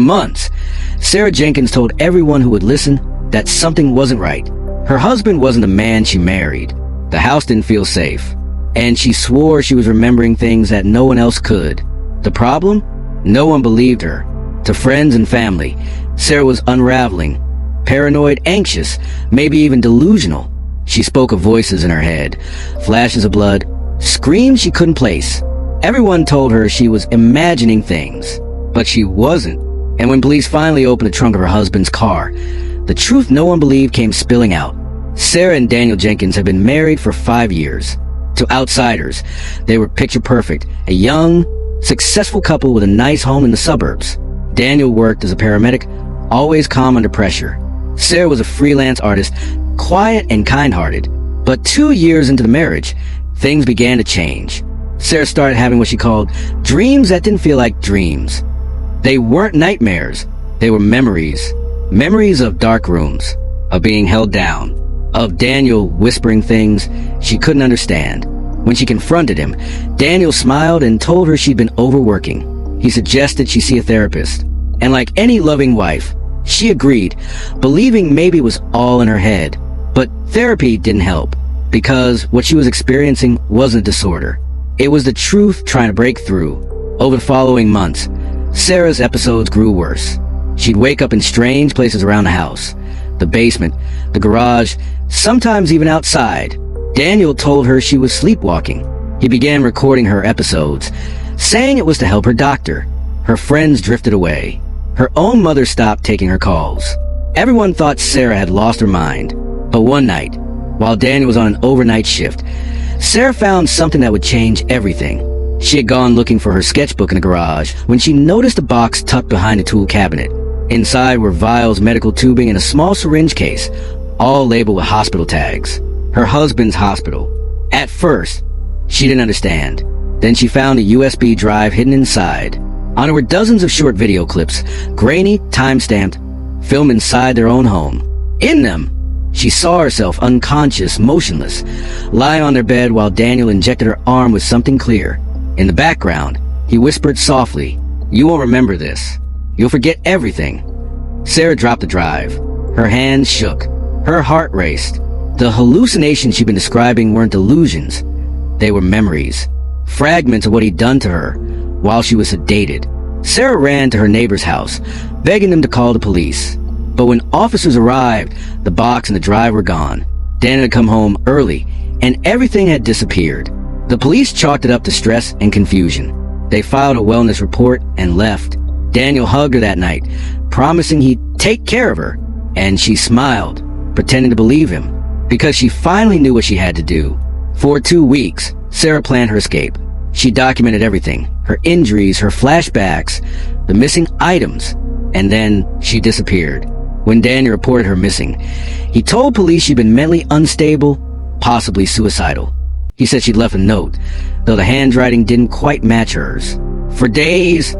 months, Sarah Jenkins told everyone who would listen that something wasn't right. Her husband wasn't the man she married. The house didn't feel safe. And she swore she was remembering things that no one else could. The problem? No one believed her. To friends and family, Sarah was unraveling. Paranoid, anxious, maybe even delusional. She spoke of voices in her head, flashes of blood, screams she couldn't place. Everyone told her she was imagining things, but she wasn't. And when police finally opened the trunk of her husband's car, the truth no one believed came spilling out. Sarah and Daniel Jenkins had been married for 5 years. To outsiders, they were picture perfect, a young, successful couple with a nice home in the suburbs. Daniel worked as a paramedic, always calm under pressure. Sarah was a freelance artist, quiet and kind-hearted. But 2 years into the marriage, things began to change. Sarah started having what she called dreams that didn't feel like dreams. They weren't nightmares. They were memories. Memories of dark rooms, of being held down, of Daniel whispering things she couldn't understand. When she confronted him, Daniel smiled and told her she'd been overworking. He suggested she see a therapist. And like any loving wife, she agreed, believing maybe it was all in her head. But therapy didn't help, because what she was experiencing wasn't a disorder. It was the truth trying to break through. Over the following months, Sarah's episodes grew worse. She'd wake up in strange places around the house. The basement, the garage, sometimes even outside. Daniel told her she was sleepwalking. He began recording her episodes, saying it was to help her doctor. Her friends drifted away. Her own mother stopped taking her calls. Everyone thought Sarah had lost her mind. But one night, while Daniel was on an overnight shift, Sarah found something that would change everything. She had gone looking for her sketchbook in the garage when she noticed a box tucked behind a tool cabinet. Inside were vials, medical tubing, and a small syringe case, all labeled with hospital tags. Her husband's hospital. At first, she didn't understand. Then she found a USB drive hidden inside. On it were dozens of short video clips, grainy, time-stamped, filmed inside their own home. In them, she saw herself unconscious, motionless, lying on their bed while Daniel injected her arm with something clear. In the background, he whispered softly, "You won't remember this. You'll forget everything." Sarah dropped the drive. Her hands shook. Her heart raced. The hallucinations she'd been describing weren't delusions. They were memories. Fragments of what he'd done to her while she was sedated. Sarah ran to her neighbor's house, begging them to call the police. But when officers arrived, the box and the drive were gone. Dan had come home early, and everything had disappeared. The police chalked it up to stress and confusion. They filed a wellness report and left. Daniel hugged her that night, promising he'd take care of her. And she smiled, pretending to believe him, because she finally knew what she had to do. For 2 weeks, Sarah planned her escape. She documented everything, her injuries, her flashbacks, the missing items, and then she disappeared. When Daniel reported her missing, he told police she'd been mentally unstable, possibly suicidal. He said she'd left a note, though the handwriting didn't quite match hers. For days,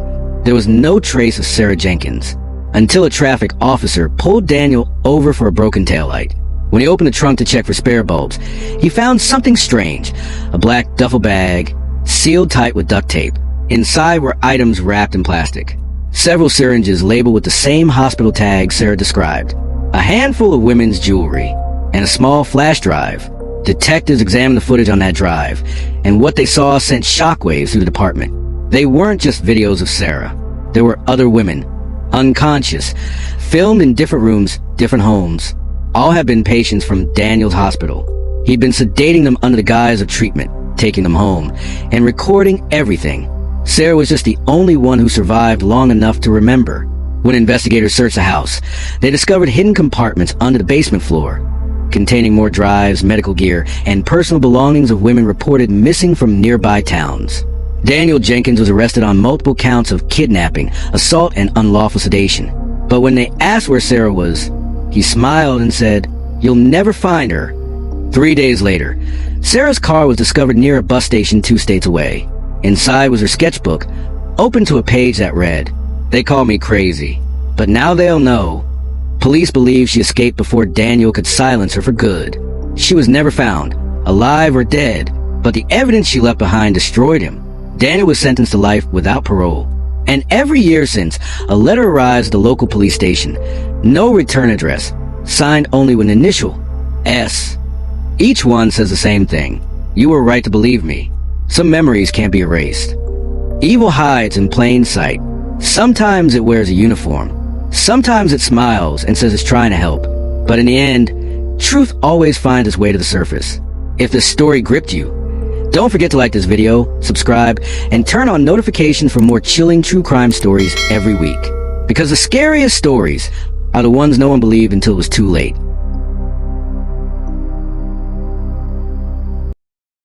there was no trace of Sarah Jenkins, until a traffic officer pulled Daniel over for a broken taillight. When he opened the trunk to check for spare bulbs, he found something strange, a black duffel bag, sealed tight with duct tape. Inside were items wrapped in plastic. Several syringes labeled with the same hospital tag Sarah described. A handful of women's jewelry, and a small flash drive. Detectives examined the footage on that drive, and what they saw sent shockwaves through the department. They weren't just videos of Sarah. There were other women, unconscious, filmed in different rooms, different homes. All had been patients from Daniel's hospital. He'd been sedating them under the guise of treatment, taking them home, and recording everything. Sarah was just the only one who survived long enough to remember. When investigators searched the house, they discovered hidden compartments under the basement floor, containing more drives, medical gear, and personal belongings of women reported missing from nearby towns. Daniel Jenkins was arrested on multiple counts of kidnapping, assault, and unlawful sedation. But when they asked where Sarah was, he smiled and said, "You'll never find her." 3 days later, Sarah's car was discovered near a bus station 2 states away. Inside was her sketchbook, open to a page that read, "They call me crazy, but now they'll know." Police believe she escaped before Daniel could silence her for good. She was never found, alive or dead, but the evidence she left behind destroyed him. Daniel was sentenced to life without parole. And every year since, a letter arrives at the local police station. No return address. Signed only with an initial, S. Each one says the same thing. You were right to believe me. Some memories can't be erased. Evil hides in plain sight. Sometimes it wears a uniform. Sometimes it smiles and says it's trying to help. But in the end, truth always finds its way to the surface. If this story gripped you, don't forget to like this video, subscribe, and turn on notifications for more chilling true crime stories every week. Because the scariest stories are the ones no one believed until it was too late.